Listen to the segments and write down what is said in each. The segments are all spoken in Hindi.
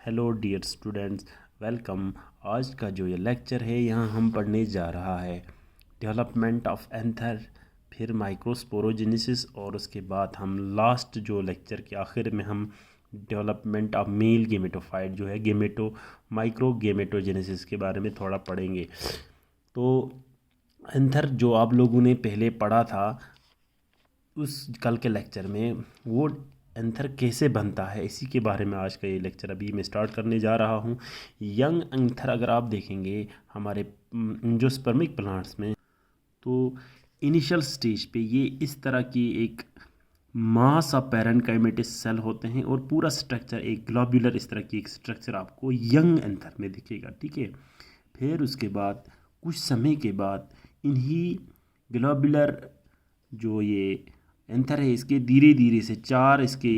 Hello dear students, welcome. आज का जो ये लेक्चर है यहाँ हम पढ़ने जा रहा है डेवलपमेंट ऑफ एंथर, फिर माइक्रोस्पोरोजेनेसिस और उसके बाद हम लास्ट जो लेक्चर के आखिर में हम डेवलपमेंट ऑफ मेल गेमेटोफाइट जो है गेमेटो माइक्रो गेमेटोजेनेसिस के बारे में थोड़ा पढ़ेंगे। तो एंथर जो आप लोगों ने पहले पढ़ा था उस कल के लेक्चर में, वो एंथर कैसे बनता है इसी के बारे में आज का ये लेक्चर अभी मैं स्टार्ट करने जा रहा हूँ। यंग एंथर अगर आप देखेंगे हमारे एंजियोस्पर्मिक प्लांट्स में, तो इनिशियल स्टेज पे ये इस तरह की एक मास ऑफ पैरेन्काइमेटिस सेल होते हैं और पूरा स्ट्रक्चर एक ग्लोब्यूलर इस तरह की एक स्ट्रक्चर आपको यंग एंथर में दिखेगा, ठीक है। फिर उसके बाद कुछ समय के बाद इन्हीं ग्लोब्यूलर जो ये एंथर है इसके धीरे धीरे से चार इसके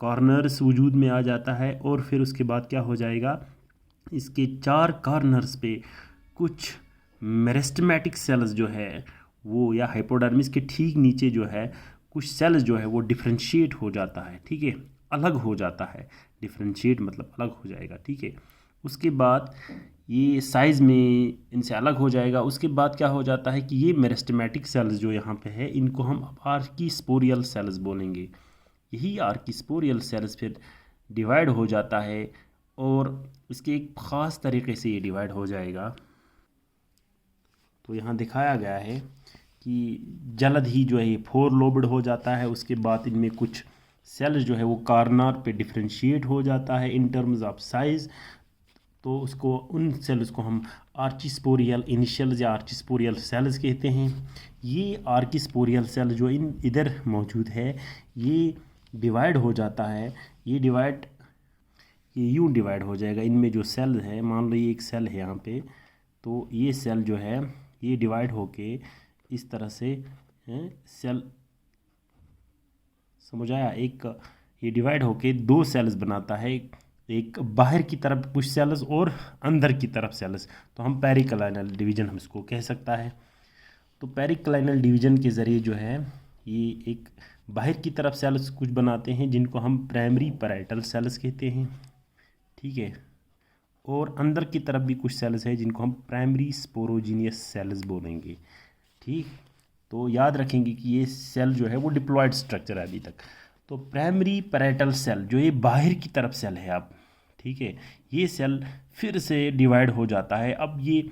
कॉर्नर्स वजूद में आ जाता है और फिर उसके बाद क्या हो जाएगा, इसके चार कॉर्नर्स पे कुछ मेरिस्टेमेटिक सेल्स जो है वो, या हाइपोडर्मिस के ठीक नीचे जो है कुछ सेल्स जो है वो डिफ्रेंशिएट हो जाता है, ठीक है, अलग हो जाता है। डिफ्रेंशिएट मतलब अलग हो जाएगा, ठीक है। उसके बाद ये साइज़ में इनसे अलग हो जाएगा। उसके बाद क्या हो जाता है कि ये मेरिस्टेमेटिक सेल्स जो यहाँ पे है इनको हम अब आर्कीस्पोरियल सेल्स बोलेंगे। यही आर्कीस्पोरियल सेल्स फिर डिवाइड हो जाता है और इसके एक ख़ास तरीके से ये डिवाइड हो जाएगा। तो यहाँ दिखाया गया है कि जल्द ही जो है ये फोर लोब्ड हो जाता है। उसके बाद इनमें कुछ सेल्स जो है वो कॉर्नर पे डिफ्रेंशिएट हो जाता है इन टर्म्स ऑफ साइज़। तो उसको उन सेल्स को हम आर्चिस्पोरियल इनिशियल्स या आर्चिस्पोरियल सेल्स कहते हैं। ये आर्चिस्पोरियल सेल जो इधर मौजूद है ये डिवाइड हो जाता है। ये यूँ डिवाइड हो जाएगा। इनमें जो सेल है, मान लो ये एक सेल है यहाँ पे, तो ये सेल जो है ये डिवाइड होके इस तरह से सेल, समझ आया, एक ये डिवाइड होके दो सेल्स बनाता है, एक बाहर की तरफ कुछ सेल्स और अंदर की तरफ सेल्स। तो हम पेरिक्लाइनल डिवीजन हम इसको कह सकता है। तो पेरिक्लाइनल डिवीजन के ज़रिए जो है ये एक बाहर की तरफ सेल्स कुछ बनाते हैं जिनको हम प्राइमरी पैराइटल सेल्स कहते हैं, ठीक है। और अंदर की तरफ भी कुछ सेल्स है जिनको हम प्राइमरी स्पोरोजीनियस सेल्स बोलेंगे, ठीक। तो याद रखेंगे कि ये सेल जो है वो डिप्लॉयड स्ट्रक्चर है अभी तक। तो प्राइमरी पैराइटल सेल जो ये बाहर की तरफ सेल है अब, ठीक है, ये सेल फिर से डिवाइड हो जाता है। अब ये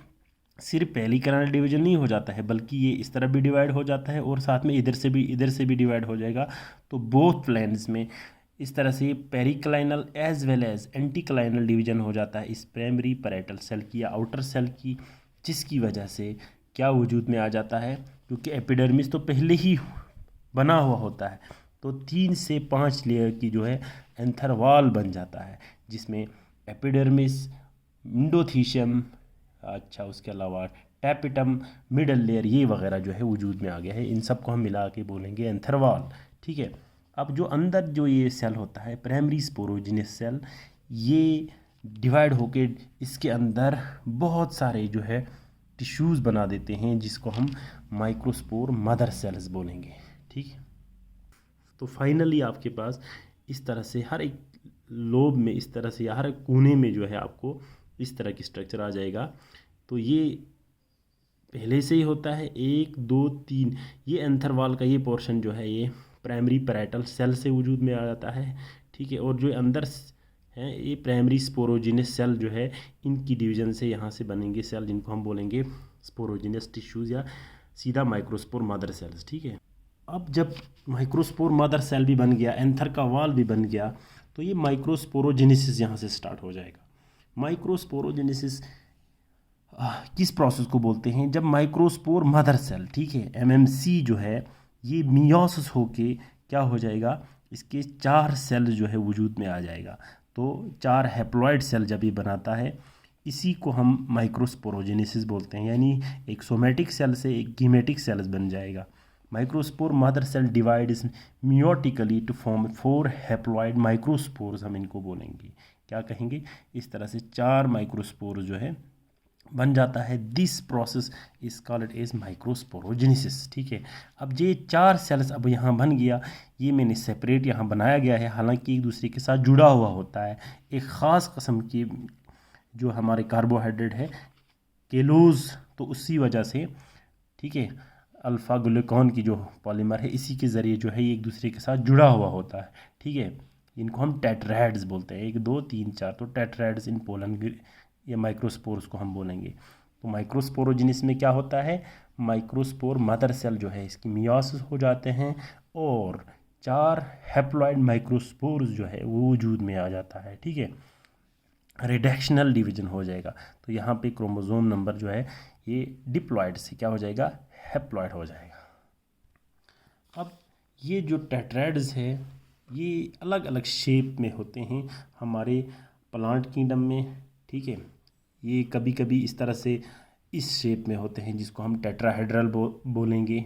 सिर्फ पेरिक्लाइनल डिवीजन नहीं हो जाता है बल्कि ये इस तरफ भी डिवाइड हो जाता है और साथ में इधर से भी डिवाइड हो जाएगा। तो बोथ प्लेन्स में इस तरह से periclinal as well as anticlinal division हो जाता है इस प्राइमरी पैराइटल सेल की या आउटर सेल की, जिसकी वजह से क्या वजूद में आ जाता है, क्योंकि एपिडर्मिस तो पहले ही बना हुआ होता है। तो 3 से 5 लेयर की जो है एंथर वॉल बन जाता है जिसमें एपिडर्मिस, इंडोथीशियम, अच्छा उसके अलावा टैपिटम, मिडल लेयर, ये वगैरह जो है वजूद में आ गया है। इन सब को हम मिला के बोलेंगे एंथर वॉल, ठीक है। अब जो अंदर जो ये सेल होता है प्राइमरी स्पोरोजिनस सेल, ये डिवाइड होके इसके अंदर बहुत सारे जो है टिश्यूज़ बना देते हैं जिसको हम माइक्रोस्पोर मदर सेल्स बोलेंगे, ठीक है। तो फाइनली आपके पास इस तरह से हर एक लोब में, इस तरह से हर एक कोने में जो है आपको इस तरह की स्ट्रक्चर आ जाएगा। तो ये पहले से ही होता है 1 2 3, ये एंथर वॉल का ये पोर्शन जो है ये प्राइमरी पैराइटल सेल से वजूद में आ जाता है, ठीक है। और जो अंदर हैं ये प्राइमरी स्पोरोजिनस सेल जो है इनकी डिवीजन से यहाँ से बनेंगे सेल जिनको हम बोलेंगे स्पोरोजिनस टिश्यूज़ या सीधा माइक्रोस्पोर मदर सेल्स, ठीक है। अब जब माइक्रोस्पोर मदर सेल भी बन गया, एंथर का वॉल भी बन गया, तो ये माइक्रोस्पोरोजेनेसिस यहाँ से स्टार्ट हो जाएगा। माइक्रोस्पोरोजेनेसिस किस प्रोसेस को बोलते हैं, जब माइक्रोस्पोर मदर सेल, ठीक है, एमएमसी जो है ये मियोसिस होके क्या हो जाएगा, इसके 4 सेल जो है वजूद में आ जाएगा। तो 4 हैप्लॉइड सेल जब ये बनाता है इसी को हम माइक्रोस्पोरोजेनेसिस बोलते हैं, यानी एक सोमेटिक सेल से एक गीमेटिक सेल्स बन जाएगा। Microspore mother cell divides meiotically to form 4 haploid microspores, हम इनको बोलेंगे, क्या कहेंगे, इस तरह से 4 माइक्रोस्पोर जो है बन जाता है। This process is called as microsporogenesis. ठीक है, अब ये 4 सेल्स अब यहाँ बन गया, ये मैंने सेपरेट यहाँ बनाया गया है, हालांकि एक दूसरे के साथ जुड़ा हुआ होता है। एक ख़ास किस्म की जो हमारे कार्बोहाइड्रेट है केलोज, तो उसी वजह से, ठीक है, अल्फ़ा ग्लूकान की जो पॉलीमर है इसी के ज़रिए जो है ये एक दूसरे के साथ जुड़ा हुआ होता है। ठीक है, इनको हम टेट्राहेड्स बोलते हैं, 1 2 3 4, तो टेट्राहेड्स इन पोलन या माइक्रोस्पोर्स को हम बोलेंगे। तो माइक्रोस्पोरोजेनिस में क्या होता है, माइक्रोस्पोर मदर सेल जो है इसकी मियोसिस हो जाते हैं और 4 हैप्लॉइड माइक्रोस्पोर्स जो है वो वजूद में आ जाता है। ठीक है, रिडक्शनल डिवीजन हो जाएगा, तो यहाँ पे क्रोमोसोम नंबर जो है ये डिप्लॉइड से क्या हो जाएगा, हैप्लॉइड हो जाएगा। अब ये जो टेट्राइड्स है ये अलग अलग शेप में होते हैं हमारे प्लांट किंगडम में। ठीक है, ये कभी कभी इस तरह से इस शेप में होते हैं जिसको हम टेट्राहेड्रल बोलेंगे।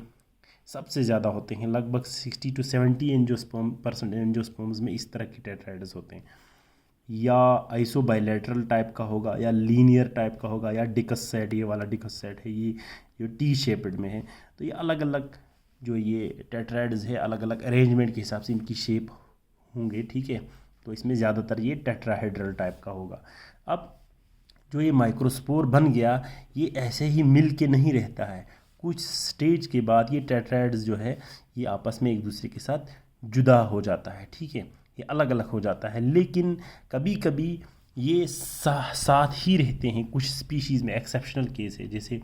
सबसे ज़्यादा होते हैं, लगभग 60 to 70 % एंजियोस्पर्म्स में इस तरह के टेट्राइड्स होते हैं। या आइसोबाइलेटरल टाइप का होगा, या लीनियर टाइप का होगा, या डिकस सेट, ये वाला डिकस सेट है, ये जो टी शेप्ड में है। तो ये अलग अलग जो ये टेट्राइड्स है अलग अलग अरेंजमेंट के हिसाब से इनकी शेप होंगे। ठीक है, तो इसमें ज़्यादातर ये टेट्राहेड्रल टाइप का होगा। अब जो ये माइक्रोस्पोर बन गया ये ऐसे ही मिल के नहीं रहता है, कुछ स्टेज के बाद ये टेट्राइड्स जो है ये आपस में एक दूसरे के साथ जुदा हो जाता है। ठीक है, ये अलग अलग हो जाता है, लेकिन कभी कभी ये साथ ही रहते हैं। कुछ स्पीशीज़ में एक्सेप्शनल केस है, जैसे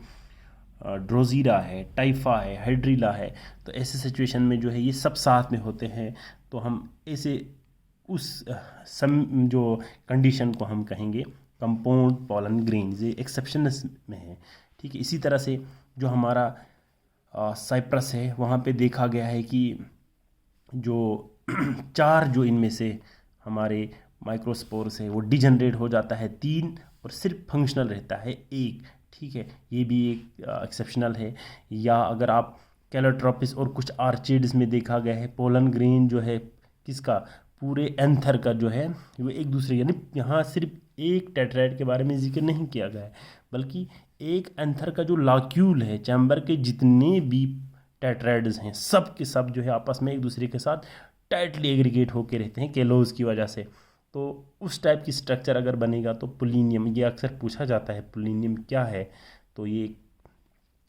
ड्रोजीरा है, टाइफा है, हाइड्रीला है, तो ऐसे सिचुएशन में जो है ये सब साथ में होते हैं। तो हम ऐसे उस जो कंडीशन को हम कहेंगे कंपाउंड पॉलन ग्रेन्स, ये एक्सेप्शन में है। ठीक है, इसी तरह से जो हमारा साइप्रस है वहाँ पे देखा गया है कि जो 4 जो इनमें से हमारे माइक्रोस्पोर्स है वो डिजनरेट हो जाता है 3 और सिर्फ फंक्शनल रहता है 1। ठीक है, ये भी एक एक्सेप्शनल है। या अगर आप कैलोट्रोपिस और कुछ आर्चिड्स में देखा गया है पोलन ग्रेन जो है किसका, पूरे एंथर का जो है वो एक दूसरे, यानी यहाँ सिर्फ एक टेट्राइड के बारे में जिक्र नहीं किया गया है, बल्कि एक एंथर का जो लाक्यूल है, चैम्बर के जितने भी टेट्राइड्स हैं सब के सब जो है आपस में एक दूसरे के साथ टाइटली एग्रीगेट होके रहते हैं केलोज की वजह से। तो उस टाइप की स्ट्रक्चर अगर बनेगा तो पुलिनियम, ये अक्सर पूछा जाता है पुलिनियम क्या है, तो ये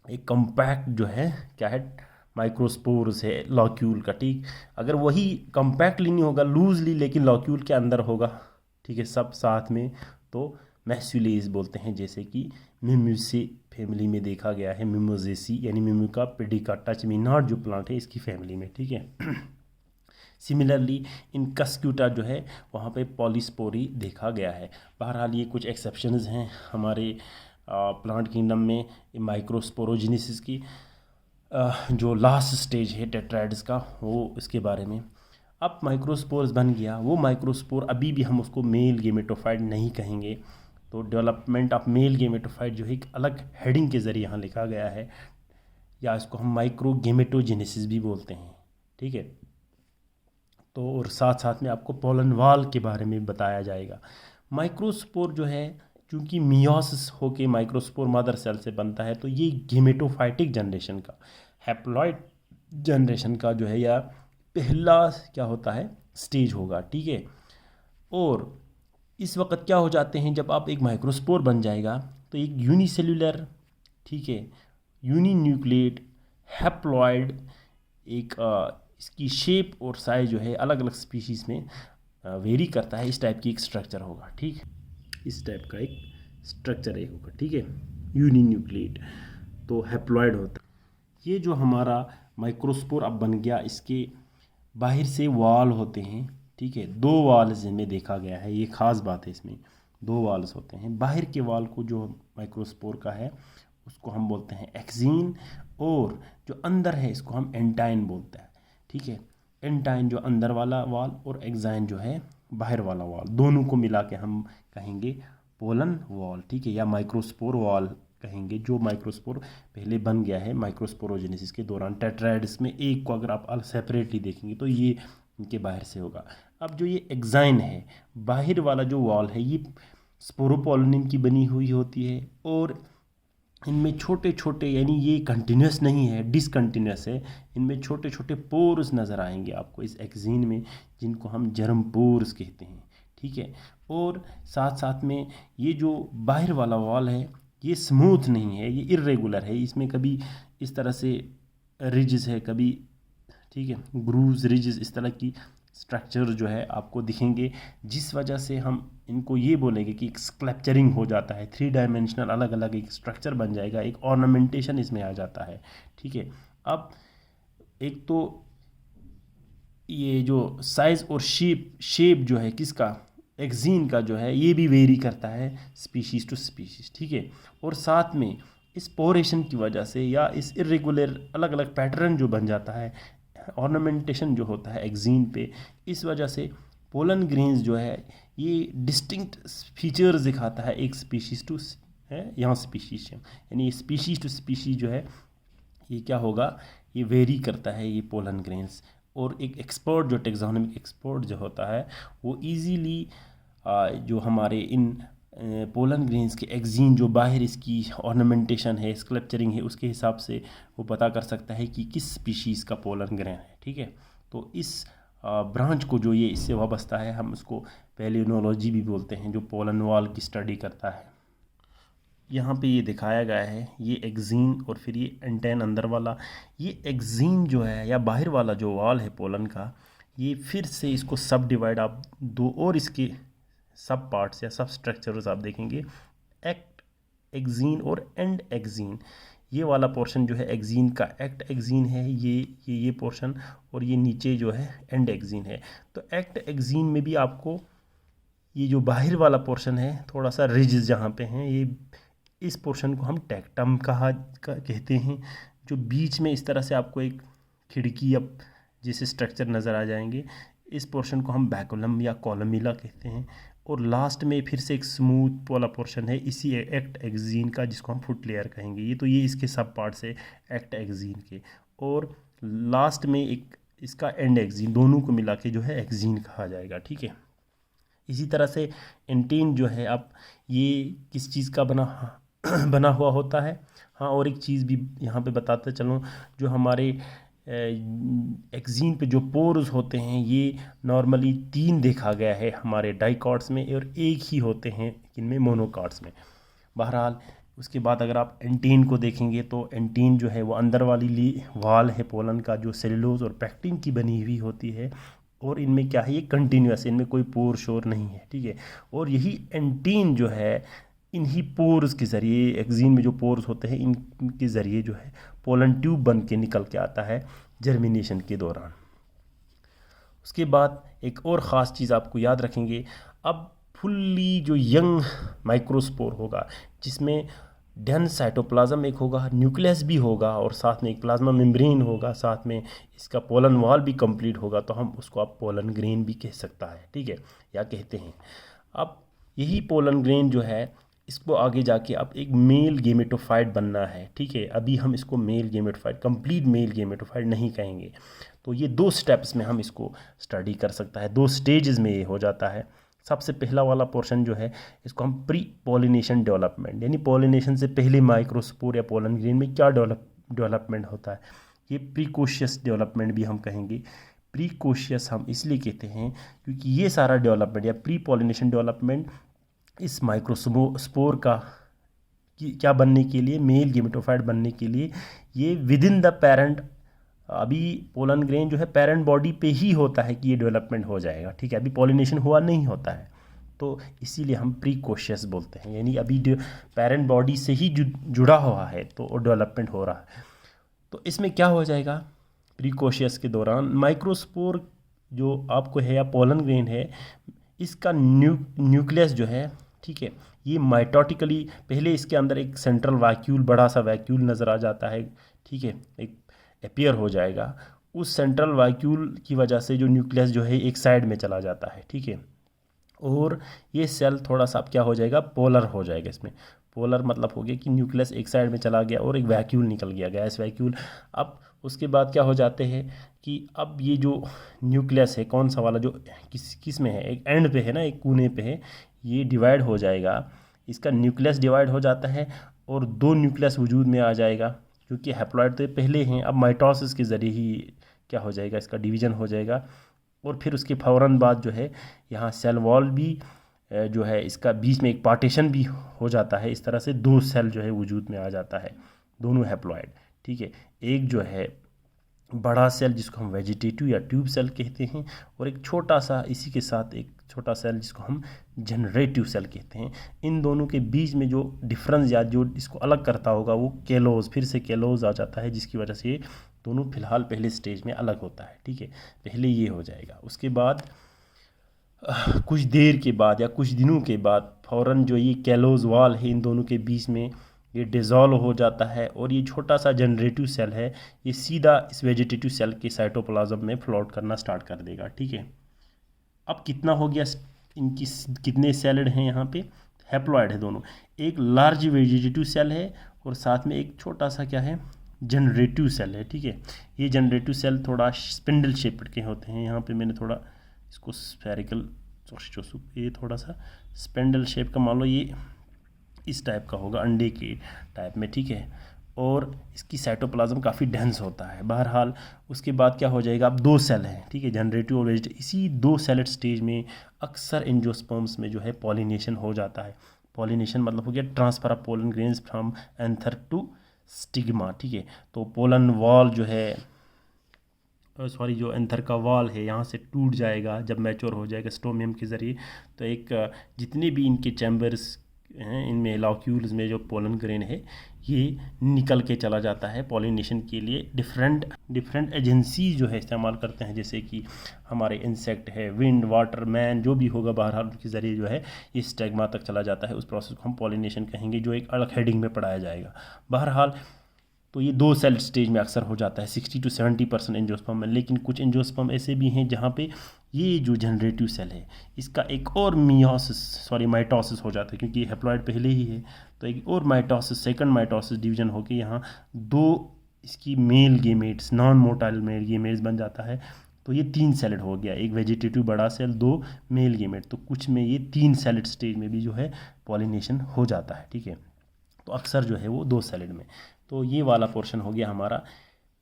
एक कम्पैक्ट जो है क्या है, माइक्रोस्पोर्स है लॉक्यूल का। ठीक, अगर वही कम्पैक्टली नहीं होगा, लूजली, लेकिन लॉक्यूल के अंदर होगा, ठीक है, सब साथ में, तो मैस्यूलेज बोलते हैं। जैसे कि मिम्यूसी फैमिली में देखा गया है, मिमोजेसी यानी मिम्यूका पेडिकाटा चमिनाट जो प्लांट है इसकी फैमिली में। ठीक है, सिमिलरली इन कस्क्यूटा जो है वहाँ पे पॉलीस्पोरी देखा गया है। बहरहाल ये कुछ एक्सेप्शंस हैं हमारे प्लांट किंगडम में माइक्रोस्पोरोजेनेसिस की। जो लास्ट स्टेज है टेट्राइड्स का वो इसके बारे में। अब माइक्रोस्पोर्स बन गया, वो माइक्रोस्पोर अभी भी हम उसको मेल गेमेटोफाइट नहीं कहेंगे, तो डेवलपमेंट ऑफ मेल गेमेटोफाइट जो है एक अलग हेडिंग के ज़रिए यहाँ लिखा गया है, या इसको हम माइक्रो गेमेटोजेनेसिस भी बोलते हैं। ठीक है, तो और साथ साथ में आपको पोलन वाल के बारे में बताया जाएगा। माइक्रोस्पोर जो है क्योंकि मियोसिस होके माइक्रोस्पोर मदर सेल से बनता है, तो ये गेमेटोफाइटिक जनरेशन का, हैप्लॉइड जनरेशन का जो है या पहला क्या होता है स्टेज होगा। ठीक है, और इस वक्त क्या हो जाते हैं, जब आप एक माइक्रोस्पोर बन जाएगा तो एक यूनिसेल्यूलर, ठीक है, यूनिन्यूक्लिएट हैप्लॉइड, एक इसकी शेप और साइज जो है अलग अलग स्पीशीज़ में वेरी करता है, इस टाइप की एक स्ट्रक्चर होगा। ठीक, इस टाइप का एक स्ट्रक्चर एक होगा। ठीक है, यूनिन्यूक्लिएट, तो हैप्लॉइड होता है। ये जो हमारा माइक्रोस्पोर अब बन गया, इसके बाहर से वाल होते हैं। ठीक है, 2 वाल्स इनमें देखा गया है, ये ख़ास बात है, इसमें 2 वाल्स होते हैं। बाहर के वाल को जो माइक्रोस्पोर का है उसको हम बोलते हैं एक्जीन, और जो अंदर है इसको हम एंटाइन बोलते हैं। ठीक है, एंटाइन जो अंदर वाला वाल और एक्जाइन जो है बाहर वाला वाल, दोनों को मिला के हम कहेंगे पोलन वॉल। ठीक है, या माइक्रोस्पोर वॉल कहेंगे, जो माइक्रोस्पोर पहले बन गया है माइक्रोस्पोरोजेनेसिस के दौरान। टेट्राइड्स में एक को अगर आप सेपरेटली देखेंगे तो ये इनके बाहर से होगा। अब जो ये एक्जाइन है, बाहर वाला जो वॉल है, ये स्पोरोपोलिन की बनी हुई होती है। और इनमें छोटे छोटे, यानी ये कंटिन्यूस नहीं है, डिसकंटिन्यूस है, इनमें छोटे छोटे पोर्स नज़र आएंगे आपको इस एक्जीन में, जिनको हम जर्म पोर्स कहते हैं, ठीक है। और साथ साथ में ये जो बाहर वाला वॉल है ये स्मूथ नहीं है, ये इर्रेगुलर है, इसमें कभी इस तरह से रिजेस है, कभी ठीक है ग्रूव्स, रिजेस, इस तरह की स्ट्रक्चर जो है आपको दिखेंगे, जिस वजह से हम इनको ये बोलेंगे कि एक स्क्लप्चरिंग हो जाता है, 3 डायमेंशनल अलग अलग एक स्ट्रक्चर बन जाएगा, एक ऑर्नामेंटेशन इसमें आ जाता है, ठीक है। अब एक तो ये जो साइज़ और शेप जो है किसका, एक्जीन का जो है, ये भी वेरी करता है स्पीशीज़ टू स्पीशीज़, ठीक है। और साथ में इस पोरेशन की वजह से या इस इरेगुलर अलग अलग पैटर्न जो बन जाता है, ऑर्नामेंटेशन जो होता है एक्जीन पे, इस वजह से पोलन ग्रेन्स जो है ये डिस्टिंक्ट फीचर्स दिखाता है एक स्पीशीज़ टू है, यहाँ स्पीशीज़ है, यानी स्पीशीज़ टू स्पीशीज़ जो है ये क्या होगा, ये वेरी करता है ये पोलन ग्रेन्स। और एक एक्सपर्ट जो टेक्सोनोमिक एक्सपर्ट जो होता है वो इजीली जो हमारे इन पोलन ग्रेन्स के एक्जीन जो बाहर इसकी ऑर्नामेंटेशन है, स्कल्पचरिंग है, उसके हिसाब से वो पता कर सकता है कि किस स्पीशीज़ का पोलन ग्रेन है, ठीक है। तो इस ब्रांच को जो ये इससे वाबस्ता है, हम उसको पैलियोनोलॉजी भी बोलते हैं, जो पोलन वॉल की स्टडी करता है। यहाँ पे ये दिखाया गया है ये एक्जीन और फिर ये एंटेन अंदर वाला। ये एक्जीन जो है या बाहर वाला जो वॉल है पोलन का, ये फिर से इसको सब डिवाइड आप दो और इसके सब पार्ट्स या सब स्ट्रक्चर्स आप देखेंगे, एक्ट एक्जीन और एंड एक्जीन। ये वाला पोर्शन जो है एक्जीन का एक्ट एक्जीन है, ये पोर्शन, और ये नीचे जो है एंड एक्जीन है। तो एक्ट एक्जीन में भी आपको ये जो बाहर वाला पोर्शन है थोड़ा सा रिजिड जहाँ पे हैं, ये इस पोर्शन को हम टेक्टम कहते हैं। जो बीच में इस तरह से आपको एक खिड़की या जैसे स्ट्रक्चर नज़र आ जाएंगे, इस पोर्शन को हम बैकुलम या कॉलमिला कहते हैं। और लास्ट में फिर से एक स्मूथ वाला पोर्शन है इसी एक्ट एक्जीन का, जिसको हम फुट लेयर कहेंगे। ये इसके सब पार्ट्स है एक्ट एक्जीन के। और लास्ट में एक इसका एंड एक्जीन, दोनों को मिला के जो है एक्जीन कहा जाएगा, ठीक है। इसी तरह से एंटीन जो है, अब ये किस चीज़ का बना हुआ होता है। हाँ, और एक चीज़ भी यहाँ पे बताते चलूँ, जो हमारे एक्जीन पे जो पोर्स होते हैं ये नॉर्मली 3 देखा गया है हमारे डाइकॉट्स में, और एक ही होते हैं इनमें मोनोकॉट्स में। बहरहाल उसके बाद अगर आप एंटीन को देखेंगे तो एंटीन जो है वो अंदर वाली वाल है पोलन का, जो सेलुलोज और पैक्टिन की बनी हुई होती है। और इनमें क्या है, ये कंटिन्यूस, इनमें कोई पोर शोर नहीं है, ठीक है। और यही एंटीन जो है इन्हीं पोर्स के ज़रिए, एक्जीन में जो पोर्स होते हैं इनके ज़रिए जो है पोलन ट्यूब बन के निकल के आता है जर्मिनेशन के दौरान। उसके बाद एक और ख़ास चीज़ आपको याद रखेंगे, अब फुल्ली जो यंग माइक्रोस्पोर होगा, जिसमें डेंस साइटोप्लाज्म एक होगा, न्यूक्लियस भी होगा, और साथ में एक प्लाज्मा मेम्ब्रेन होगा, साथ में इसका पोलन वॉल भी कंप्लीट होगा, तो हम उसको आप पोलन ग्रेन भी कह सकता है, ठीक है, या कहते हैं। अब यही पोलन ग्रेन जो है, इसको आगे जाके अब एक मेल गेमेटोफाइट बनना है, ठीक है। अभी हम इसको mail gametophyte, complete mail gametophyte नहीं कहेंगे। तो ये 2 स्टेप्स में हम इसको स्टडी कर सकता है, 2 स्टेजेस में ये हो जाता है। सबसे पहला वाला पोर्शन जो है, इसको हम प्री पॉलिनेशन डेवलपमेंट, यानी पॉलिनेशन से पहले माइक्रोस्पोर या पोलन ग्रेन में क्या डेवलपमेंट होता है, ये प्रीकोशियस डेवलपमेंट भी हम कहेंगे। प्रीकोशियस हम इसलिए कहते हैं क्योंकि ये सारा डेवलपमेंट या प्री पॉलिनेशन डेवलपमेंट इस माइक्रोस्पोर का क्या बनने के लिए, मेल गेमेटोफाइट बनने के लिए, ये विद इन द पेरेंट, अभी पोलन ग्रेन जो है पेरेंट बॉडी पे ही होता है कि ये डेवलपमेंट हो जाएगा, ठीक है। अभी पॉलिनेशन हुआ नहीं होता है, तो इसीलिए हम प्रीकोशियस बोलते हैं, यानी अभी पेरेंट बॉडी से ही जुड़ा हुआ है तो डेवलपमेंट हो रहा है। तो इसमें क्या हो जाएगा, प्रीकोशियस के दौरान माइक्रोस्पोर जो आपको है या पोलन ग्रेन है, इसका न्यूक्लियस जो है, ठीक है, ये माइटोटिकली पहले इसके अंदर एक सेंट्रल वैक्यूल, बड़ा सा वैक्यूल नज़र आ जाता है, ठीक है, एक अपीयर हो जाएगा। उस सेंट्रल वैक्यूल की वजह से जो न्यूक्लियस जो है एक साइड में चला जाता है, ठीक है। और ये सेल थोड़ा सा अब क्या हो जाएगा, पोलर हो जाएगा। इसमें पोलर मतलब हो गया कि न्यूक्लियस एक साइड में चला गया और एक वैक्यूल निकल गया, गैस वैक्यूल। अब उसके बाद क्या हो जाते हैं कि अब ये जो न्यूक्लियस है, कौन सा वाला, जो किस में है, एक एंड पे है ना, एक कोने पे है, ये डिवाइड हो जाएगा, इसका न्यूक्लियस डिवाइड हो जाता है और 2 न्यूक्लियस वजूद में आ जाएगा, क्योंकि हैप्लॉइड तो पहले हैं। अब माइटोसिस के ज़रिए ही क्या हो जाएगा, इसका डिवीज़न हो जाएगा और फिर उसके फ़ौरन बाद जो है यहाँ सेल वॉल भी जो है इसका बीच में एक पार्टीशन भी हो जाता है। इस तरह से 2 सेल जो है वजूद में आ जाता है, दोनों हैप्लॉइड। ठीक है, एक जो है बड़ा सेल जिसको हम वेजिटेटिव या ट्यूब सेल कहते हैं, और एक छोटा सा इसी के साथ एक छोटा सेल जिसको हम जनरेटिव सेल कहते हैं। इन दोनों के बीच में जो डिफरेंस या जो इसको अलग करता होगा वो केलोज, फिर से केलोज आ जाता है, जिसकी वजह से दोनों फिलहाल पहले स्टेज में अलग होता है। ठीक है, पहले ये हो जाएगा, उसके बाद कुछ देर के बाद या कुछ दिनों के बाद फ़ौरन जो ये केलोज वॉल है इन दोनों के बीच में ये डिज़ोल्व हो जाता है और ये छोटा सा जनरेटिव सेल है, ये सीधा इस वेजिटेटिव सेल के साइटोप्लाज्म में फ्लोट करना स्टार्ट कर देगा। ठीक है, अब कितना हो गया, इनकी कितने सेल्ड हैं यहाँ पे, हैप्लॉइड है दोनों, एक लार्ज वेजिटेटिव सेल है और साथ में एक छोटा सा क्या है, जनरेटिव सेल है। ठीक है, ये जनरेटिव सेल थोड़ा स्पिंडल शेप्ड के होते हैं, यहाँ पे मैंने थोड़ा इसको स्फेरिकल, ये थोड़ा सा स्पिंडल शेप का मान लो, ये इस टाइप का होगा, अंडे के टाइप में। ठीक है, और इसकी साइटोप्लाज्म काफ़ी डेंस होता है। बहरहाल उसके बाद क्या हो जाएगा, अब 2 सेल हैं। ठीक है, जनरेटिव और वेजिटेटिव, इसी 2 सेलेड स्टेज में अक्सर एंजियोस्पर्म्स में जो है पॉलिनेशन हो जाता है। पॉलिनेशन मतलब हो गया transfer of pollen grains from anther to stigma. ठीक है, तो पोलन वॉल जो है जो एंथर का वॉल है यहाँ से टूट जाएगा जब मैच्योर हो जाएगा स्टोमियम के ज़रिए। तो एक जितने भी इनके चैम्बर्स हैं, इनमें लॉक्यूल्स में जो पोलन ग्रेन है ये निकल के चला जाता है। पॉलिनेशन के लिए डिफरेंट एजेंसी जो है इस्तेमाल करते हैं, जैसे कि हमारे इंसेक्ट है, विंड, वाटर, मैन, जो भी होगा बहरहाल उनके ज़रिए जो है ये स्टेग्मा तक चला जाता है। उस प्रोसेस को हम पॉलिनेशन कहेंगे, जो एक अलग हेडिंग में पढ़ाया जाएगा। बहरहाल तो ये 2 सेल स्टेज में अक्सर हो जाता है 60 to 70% एंजियोस्पर्म में। लेकिन कुछ एंजियोस्पर्म ऐसे भी हैं जहाँ पे ये जो जनरेटिव सेल है इसका एक और माइटोसिस हो जाता है, क्योंकि हैप्लॉइड पहले ही है। तो एक और माइटोसिस, सेकंड माइटोसिस डिवीजन होकर यहाँ 2 इसकी male gametes, non motile male gametes बन जाता है। तो ये 3 सेलेड हो गया, एक वेजिटेटिव बड़ा सेल, 2 मेल गेमेट। तो कुछ में ये 3 सेलेड स्टेज में भी जो है पॉलिनेशन हो जाता है। ठीक है, तो अक्सर जो है वो 2 सेलेड में। तो ये वाला पोर्शन हो गया हमारा,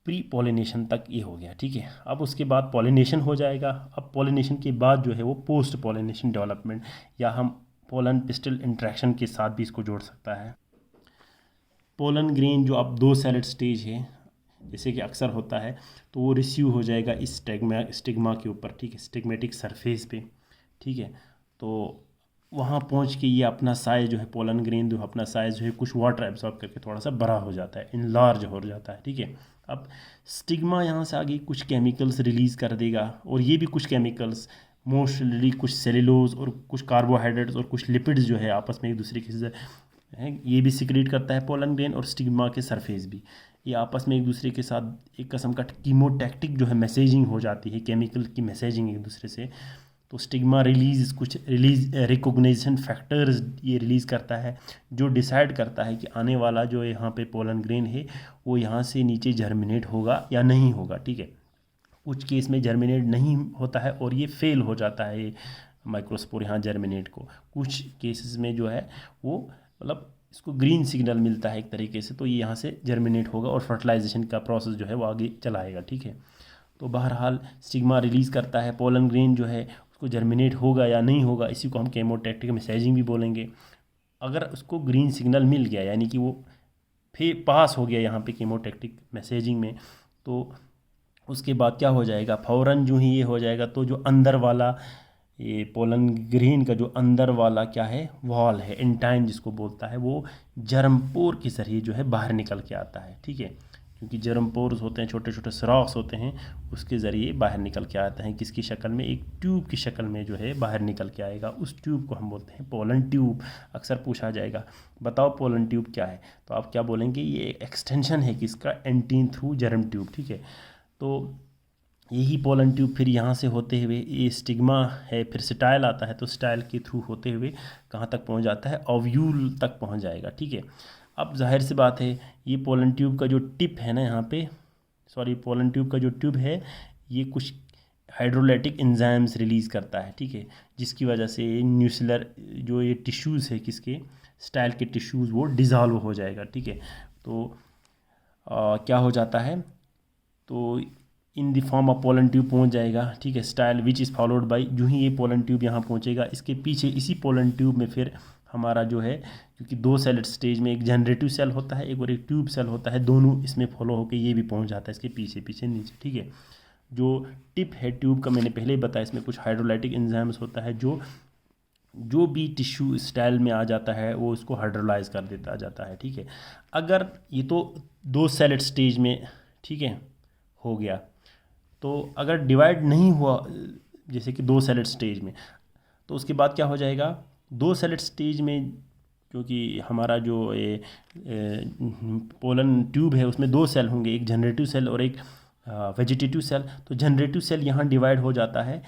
प्री पॉलिनेशन तक ये हो गया। ठीक है, अब उसके बाद पॉलिनेशन हो जाएगा। अब पॉलिनेशन के बाद जो है वो पोस्ट पॉलिनेशन डेवलपमेंट, या हम पोलन पिस्टल इंट्रैक्शन के साथ भी इसको जोड़ सकता है। पोलन ग्रेन जो अब 2 सेलेड स्टेज है जैसे कि अक्सर होता है, तो वो रिसीव हो जाएगा इस स्टिग्मा के ऊपर। ठीक है, स्टिग्मेटिक सरफेस पे। ठीक है, तो वहाँ पहुँच के ये अपना साइज़ जो है, पोलन ग्रेन जो अपना साइज़ जो है कुछ वाटर एब्जॉर्ब करके थोड़ा सा बड़ा हो जाता है, इनलार्ज हो जाता है। ठीक है, अब स्टिग्मा यहाँ से आगे कुछ केमिकल्स रिलीज़ कर देगा, और ये भी कुछ केमिकल्स मोस्टली कुछ सेलुलोज और कुछ कार्बोहाइड्रेट्स और कुछ लिपिड्स जो है आपस में एक दूसरे के ये भी सिक्रेट करता है पोलन ग्रेन। और स्टिग्मा के सरफेस भी ये आपस में एक दूसरे के साथ एक किस्म का कीमोटैक्टिक जो है मैसेजिंग हो जाती है, केमिकल की मैसेजिंग एक दूसरे से। तो स्टिग्मा कुछ रिकॉग्निशन फैक्टर्स ये रिलीज़ करता है, जो डिसाइड करता है कि आने वाला जो यहाँ पे पोलन ग्रेन है वो यहाँ से नीचे जर्मिनेट होगा या नहीं होगा। ठीक है, कुछ केस में जर्मिनेट नहीं होता है और ये फेल हो जाता है, ये माइक्रोस्पोर यहाँ जर्मिनेट को। कुछ केसेस में जो है वो मतलब इसको ग्रीन सिग्नल मिलता है एक तरीके से, तो ये यहाँ से जर्मिनेट होगा और फर्टिलाइजेशन का प्रोसेस जो है वो आगे चलाएगा। ठीक है, तो बहरहाल स्टिग्मा रिलीज़ करता है, पोलन ग्रेन जो है उसको जर्मिनेट होगा या नहीं होगा, इसी को हम केमोटैक्टिक मैसेजिंग भी बोलेंगे। अगर उसको ग्रीन सिग्नल मिल गया यानी कि वो पास हो गया यहाँ पे केमोटैक्टिक मैसेजिंग में, तो उसके बाद क्या हो जाएगा, फ़ौरन जो ही ये हो जाएगा तो जो अंदर वाला ये पोलन ग्रेन का जो अंदर वाला क्या है, वॉल है, एंटाइन जिसको बोलता है, वो जर्मपोर के ज़रिए जो है बाहर निकल के आता है। ठीक है, क्योंकि जर्मपोर्स होते हैं, छोटे छोटे सुराख्स होते हैं, उसके ज़रिए बाहर निकल के आता है। किसकी शक्ल में, एक ट्यूब की शक्ल में जो है बाहर निकल के आएगा। उस ट्यूब को हम बोलते हैं पोलन ट्यूब। अक्सर पूछा जाएगा बताओ पोलन ट्यूब क्या है, तो आप क्या बोलेंगे, ये एक्सटेंशन है किसका, एंटीन थ्रू जर्म ट्यूब। ठीक है, तो यही पोलन ट्यूब फिर यहाँ से होते हुए ये स्टिग्मा है, फिर स्टाइल आता है, तो स्टाइल के थ्रू होते हुए कहाँ तक पहुँच जाता है, ओव्यूल तक पहुँच जाएगा। ठीक है, अब जाहिर सी बात है ये पोलन ट्यूब का जो टिप है ना यहाँ पे, पोलन ट्यूब का जो ट्यूब है ये कुछ हाइड्रोलाइटिक एंजाइम्स रिलीज़ करता है, ठीक है, जिसकी वजह से न्यूक्लियर जो ये टिश्यूज़ है किसके स्टाइल के टिश्यूज़ वो डिज़ोल्व हो जाएगा, ठीक है। तो क्या हो जाता है, तो in the form of pollen tube पहुंच जाएगा, ठीक है, style which is followed by, जो ही ये पोलन ट्यूब यहाँ पहुंचेगा इसके पीछे इसी पोलन ट्यूब में फिर हमारा जो है, क्योंकि दो सेलेड स्टेज में एक जनरेटिव सेल होता है एक और एक ट्यूब सेल होता है, दोनों इसमें फॉलो होकर ये भी पहुंच जाता है इसके पीछे पीछे नीचे, ठीक है। जो टिप है ट्यूब का मैंने पहले ही बताया, इसमें कुछ हाइड्रोलाइटिक एंजाइम्स होता है जो भी टिश्यू स्टाइल में आ जाता है वो उसको हाइड्रोलाइज कर देता जाता है, ठीक है। अगर ये तो दो सेलेड स्टेज में, ठीक है, हो गया, तो अगर डिवाइड नहीं हुआ जैसे कि दो सेलेड स्टेज में, तो उसके बाद क्या हो जाएगा, दो सेलेड स्टेज में क्योंकि हमारा जो ये पोलन ट्यूब है उसमें दो सेल होंगे, एक जनरेटिव सेल और एक वेजिटेटिव सेल। तो जनरेटिव सेल यहाँ डिवाइड हो जाता है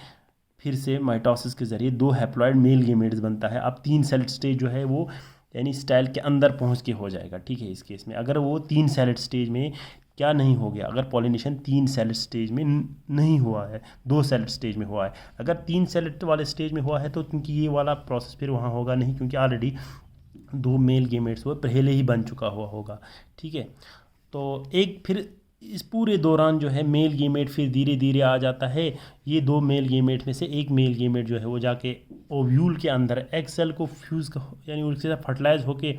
फिर से माइटोसिस के ज़रिए, दो हैप्लॉइड मेल गेमेट्स बनता है। अब तीन सेलेड स्टेज जो है वो यानी स्टाइल के अंदर पहुँच के हो जाएगा, ठीक है। इस केस में अगर वो तीन सेलेड स्टेज में क्या नहीं हो गया, अगर पॉलिनेशन तीन सेलेड स्टेज में नहीं हुआ है, दो सेलेड स्टेज में हुआ है, अगर तीन सेलेड वाले स्टेज में हुआ है तो क्योंकि ये वाला प्रोसेस फिर वहाँ होगा नहीं, क्योंकि ऑलरेडी दो मेल गेमेट्स वो पहले ही बन चुका हुआ होगा, ठीक है। तो एक फिर इस पूरे दौरान जो है मेल गेमेट फिर धीरे धीरे आ जाता है, ये दो मेल गेमेट में से एक मेल गेमेट जो है वो जाके ओव्यूल के अंदर एग सेल को फ्यूज़ यानी उसके साथ फर्टिलाइज होके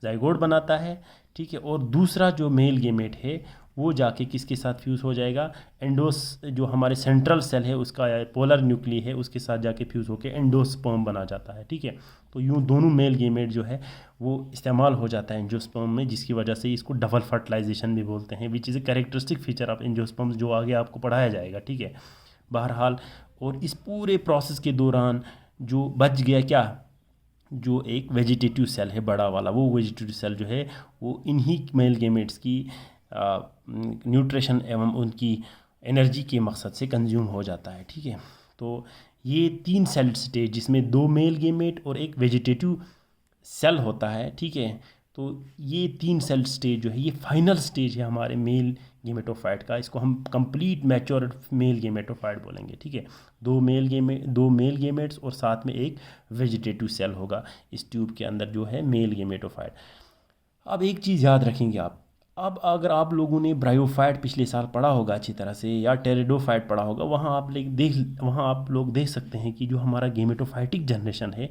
जाइगोट बनाता है, ठीक है। और दूसरा जो मेल गेमेट है वो जाके किसके साथ फ्यूज़ हो जाएगा, एंडोस जो हमारे सेंट्रल सेल है उसका पोलर न्यूक्ली है उसके साथ जाके फ्यूज़ होके एंडोस्पर्म बना जाता है, ठीक है। तो यूँ दोनों मेल गेमेट जो है वो इस्तेमाल हो जाता है एंजियोस्पर्म में, जिसकी वजह से इसको डबल फर्टिलाइजेशन भी बोलते हैं, which is a characteristic feature of angiosperm, जो आगे आपको पढ़ाया जाएगा, ठीक है। बहरहाल, और इस पूरे प्रोसेस के दौरान जो बच गया क्या, जो एक वेजिटेटिव सेल है बड़ा वाला, वो वेजिटेटिव सेल जो है वो इन्हीं मेल गेमेट्स की न्यूट्रिशन एवं उनकी एनर्जी के मकसद से कंज्यूम हो जाता है, ठीक है। तो ये तीन सेल स्टेज जिसमें दो मेल गेमेट और एक वेजिटेटिव सेल होता है, ठीक है। तो ये तीन सेल स्टेज जो है ये फाइनल स्टेज है हमारे मेल गेमेटोफाइट का, इसको हम कंप्लीट मैच्योर मेल गेमेटोफाइट बोलेंगे, ठीक है। दो मेल गेमेट्स और साथ में एक वेजिटेटिव सेल होगा इस ट्यूब के अंदर जो है मेल गेमेटोफाइट। अब एक चीज़ याद रखेंगे आप, अब अगर आप लोगों ने ब्रायोफाइट पिछले साल पढ़ा होगा अच्छी तरह से, या टेरिडोफाइट पढ़ा होगा, वहाँ आप लोग देख सकते हैं कि जो हमारा गेमेटोफाइटिक जनरेशन है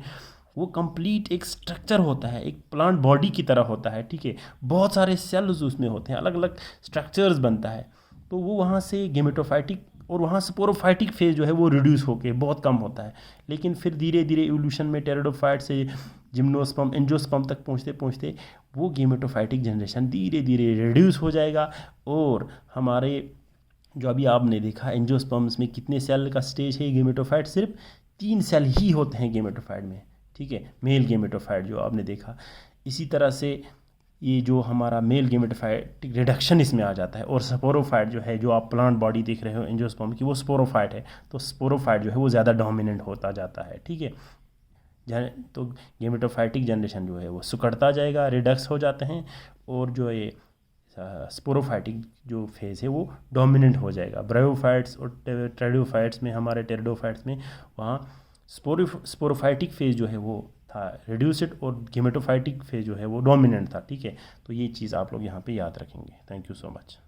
वो कंप्लीट एक स्ट्रक्चर होता है, एक प्लांट बॉडी की तरह होता है, ठीक है। बहुत सारे सेल्स उसमें होते हैं, अलग अलग स्ट्रक्चर्स बनता है। तो वो वहाँ से गेमेटोफाइटिक और वहाँ स्पोरोफाइटिक फेज जो है वो रिड्यूस होके बहुत कम होता है, लेकिन फिर धीरे धीरे इवोल्यूशन में टेरिडोफाइट से जिम्नोस्पर्म एंजियोस्पर्म तक पहुँचते पहुँचते वो गेमेटोफाइटिक जनरेशन धीरे धीरे रिड्यूस हो जाएगा। और हमारे जो अभी आपने देखा एंजियोस्पर्म्स में कितने सेल का स्टेज है, गेमेटोफाइट सिर्फ 3 सेल ही होते हैं गेमेटोफाइट में, ठीक है, मेल गेमेटोफाइट जो आपने देखा। इसी तरह से ये जो हमारा मेल गेमेटोफाइटिक रिडक्शन इसमें आ जाता है। और स्पोरोफाइट जो है, जो आप प्लांट बॉडी देख रहे हो एंजियोस्पर्म की, वो स्पोरोफाइट है। तो स्पोरोफाइट जो है वो ज़्यादा डोमिनेंट होता जाता है, ठीक है। तो गेमेटोफाइटिक जनरेशन जो है वो सुकड़ता जाएगा, रिडक्स हो जाते हैं, और जो ये स्पोरोफाइटिक जो फेज़ है वो डोमिनेंट हो जाएगा। ब्रायोफाइट्स और टेरिडोफाइट्स में, हमारे टेरिडोफाइट्स में वहाँ स्पोरोफाइटिक फेज़ जो है वो था रिड्यूस्ड, और गेमेटोफाइटिक फेज़ जो है वो डोमिनेंट था, ठीक है। तो ये चीज़ आप लोग यहाँ पे याद रखेंगे। Thank you so much.